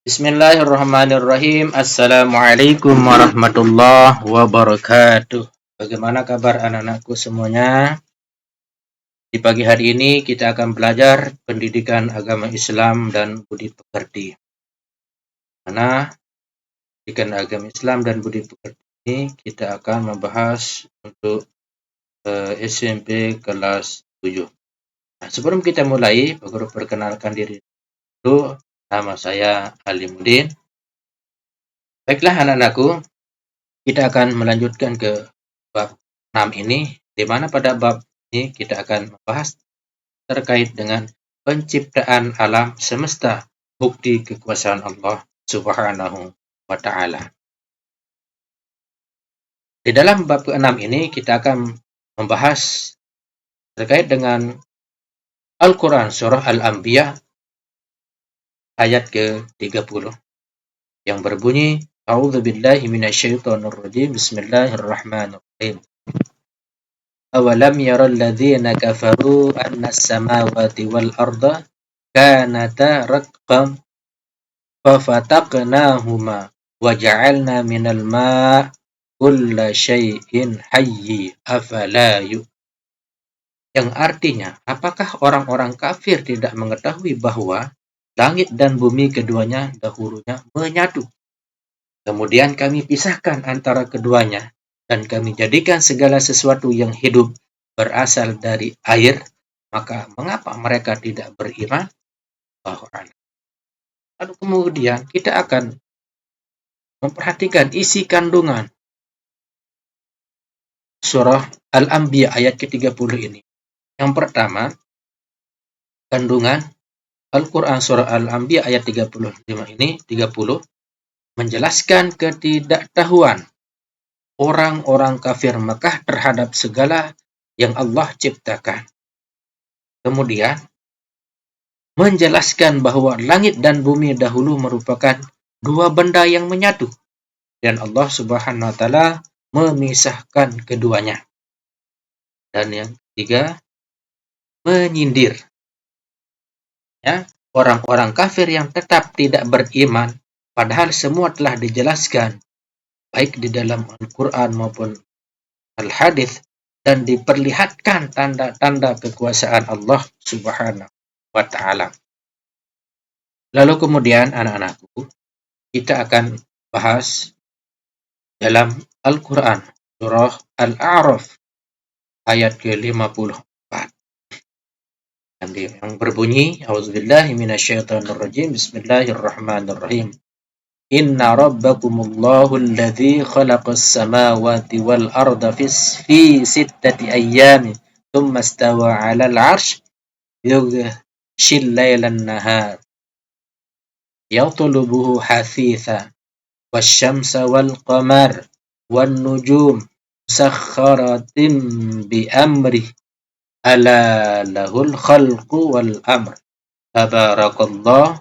Bismillahirrahmanirrahim. Assalamualaikum warahmatullahi wabarakatuh. Bagaimana kabar anak-anakku semuanya? Di pagi hari ini kita akan belajar pendidikan agama Islam dan budi pekerti. Mana pendidikan agama Islam dan budi pekerti ini kita akan membahas untuk SMP kelas 7. Nah, sebelum kita mulai, Guru perkenalkan diri dulu. Nama saya Alimuddin. Baiklah anak-anakku, kita akan melanjutkan ke bab 6 ini, di mana pada bab ini kita akan membahas terkait dengan penciptaan alam semesta, bukti kekuasaan Allah Subhanahu wa Ta'ala. Di dalam bab ke-6 ini kita akan membahas terkait dengan Al-Quran surah Al-Anbiya ayat ke-30 yang berbunyi A'udzubillahi minasyaitonirrajim. Bismillahirrahmanirrahim. Awalam yaral ladzina kafaru annas samawati wal arda kanata ratqan fafataqnahuma wa ja'alna minal ma' kulla syai'in hayyi afala yang artinya, apakah orang-orang kafir tidak mengetahui bahwa langit dan bumi keduanya dahulunya menyatu. Kemudian kami pisahkan antara keduanya dan kami jadikan segala sesuatu yang hidup berasal dari air, maka mengapa mereka tidak beriman? Lalu kemudian kita akan memperhatikan isi kandungan surah Al-Anbiya ayat ke-30 ini. Yang pertama, kandungan Al-Quran surah Al-Anbiya ayat 35 ini, 30, menjelaskan ketidaktahuan orang-orang kafir Mekah terhadap segala yang Allah ciptakan. Kemudian, menjelaskan bahwa langit dan bumi dahulu merupakan dua benda yang menyatu. Dan Allah Subhanahu wa Ta'ala memisahkan keduanya. Dan yang ketiga, menyindir. Ya, orang-orang kafir yang tetap tidak beriman, padahal semua telah dijelaskan, baik di dalam Al-Quran maupun Al-Hadits, dan diperlihatkan tanda-tanda kekuasaan Allah Subhanahu wa Ta'ala. Lalu kemudian anak-anakku, kita akan bahas dalam Al-Quran surah Al-A'raf ayat ke-54 yang berbunyi A'udzubillahi minasyaitonirrajim. Bismillahirrahmanirrahim. Inna rabbakumullahu alladzi khalaqas samawati wal arda fi sittati ayyamin thumma istawa 'alal 'arsy yughshil lailan nahar yatlubuhu hasitha wasyamsa wal qamar wan nujum musakhkharatin bi amri ala lahul khalqu wal amr tabarakallahu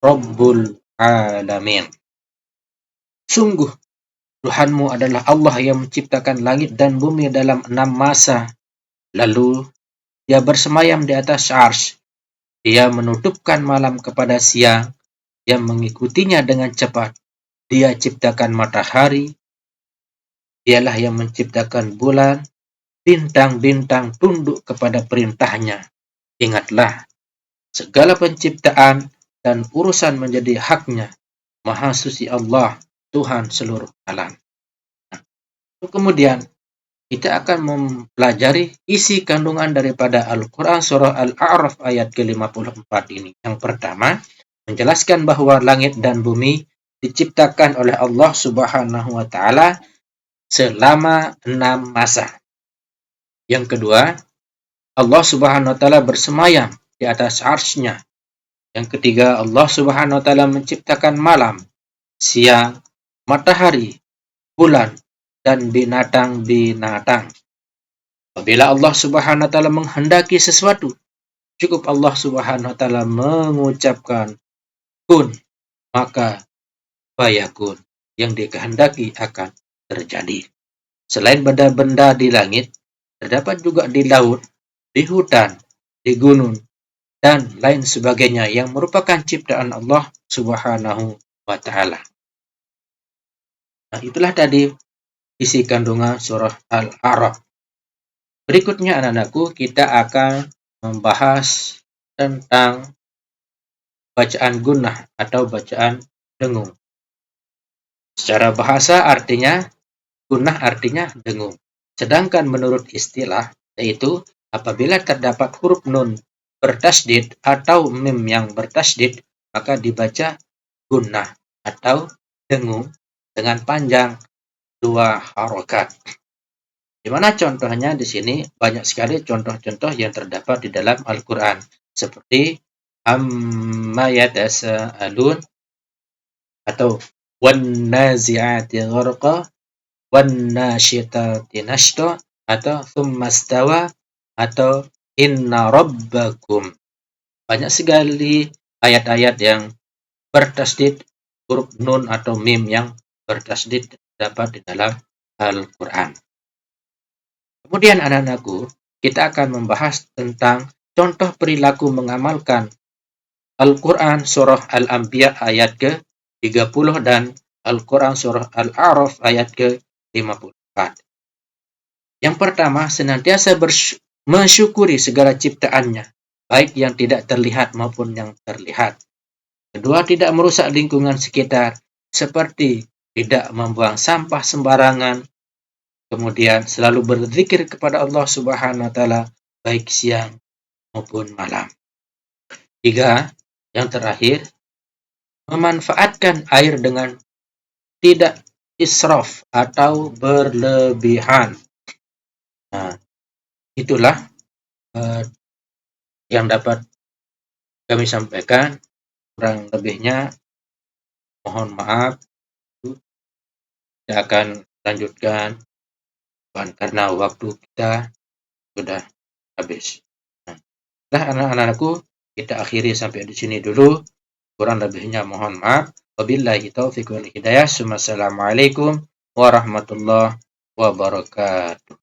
rabbul alamin. Sungguh Tuhanmu adalah Allah yang menciptakan langit dan bumi dalam 6 masa. Lalu Dia bersemayam di atas arsy. Dia menutupkan malam kepada siang, Dia mengikutinya dengan cepat. Dia ciptakan matahari, Dialah yang menciptakan bulan, bintang-bintang tunduk kepada perintahnya. Ingatlah, segala penciptaan dan urusan menjadi haknya. Maha suci Allah, Tuhan seluruh alam. Kemudian, kita akan mempelajari isi kandungan daripada Al-Quran surah Al-A'raf ayat ke-54 ini. Yang pertama, menjelaskan bahwa langit dan bumi diciptakan oleh Allah Subhanahu wa Ta'ala selama 6 masa. Yang kedua, Allah Subhanahu wa Ta'ala bersemayam di atas arsy-Nya. Yang ketiga, Allah Subhanahu wa Ta'ala menciptakan malam, siang, matahari, bulan, dan binatang-binatang. Apabila Allah Subhanahu wa Ta'ala menghendaki sesuatu, cukup Allah Subhanahu wa Ta'ala mengucapkan kun, maka fayakun, yang dikehendaki akan terjadi. Selain benda-benda di langit, terdapat juga di laut, di hutan, di gunung, dan lain sebagainya yang merupakan ciptaan Allah Subhanahu wa Ta'ala. Nah, itulah tadi isi kandungan surah Al-A'raf. Berikutnya anak-anakku, kita akan membahas tentang bacaan gunnah atau bacaan dengung. Secara bahasa artinya gunnah artinya dengung. Sedangkan menurut istilah, yaitu apabila terdapat huruf nun bertasydid atau mim yang bertasydid, maka dibaca gunnah atau dengung dengan panjang 2 harokat. Di mana contohnya di sini banyak sekali contoh-contoh yang terdapat di dalam Al-Quran. Seperti amma yatasa'alun atau wan nazi'ati gharqa wan nasyitati nashta atau thumma stawa atau inna rabbakum. Banyak sekali ayat-ayat yang bertasydid huruf nun atau mim yang bertasydid dapat di dalam Al-Quran. Kemudian anak-anakku, kita akan membahas tentang contoh perilaku mengamalkan Al-Quran surah Al-Anbiya ayat ke-30 dan Al-Quran surah Al-A'raf ayat ke-54. Yang pertama, senantiasa mensyukuri segala ciptaannya, baik yang tidak terlihat maupun yang terlihat. Kedua, tidak merusak lingkungan sekitar, seperti tidak membuang sampah sembarangan. Kemudian selalu berzikir kepada Allah Subhanahu wa Ta'ala, baik siang maupun malam. 3, yang terakhir, memanfaatkan air dengan tidak israf atau berlebihan. Nah, itulah yang dapat kami sampaikan. Kurang lebihnya mohon maaf. Kita akan lanjutkan karena waktu kita sudah habis. Nah, anak-anakku, kita akhiri sampai di sini dulu. Kurang lebihnya mohon maaf. Wabillahi taufiq wal hidayah. Assalamualaikum warahmatullahi wabarakatuh.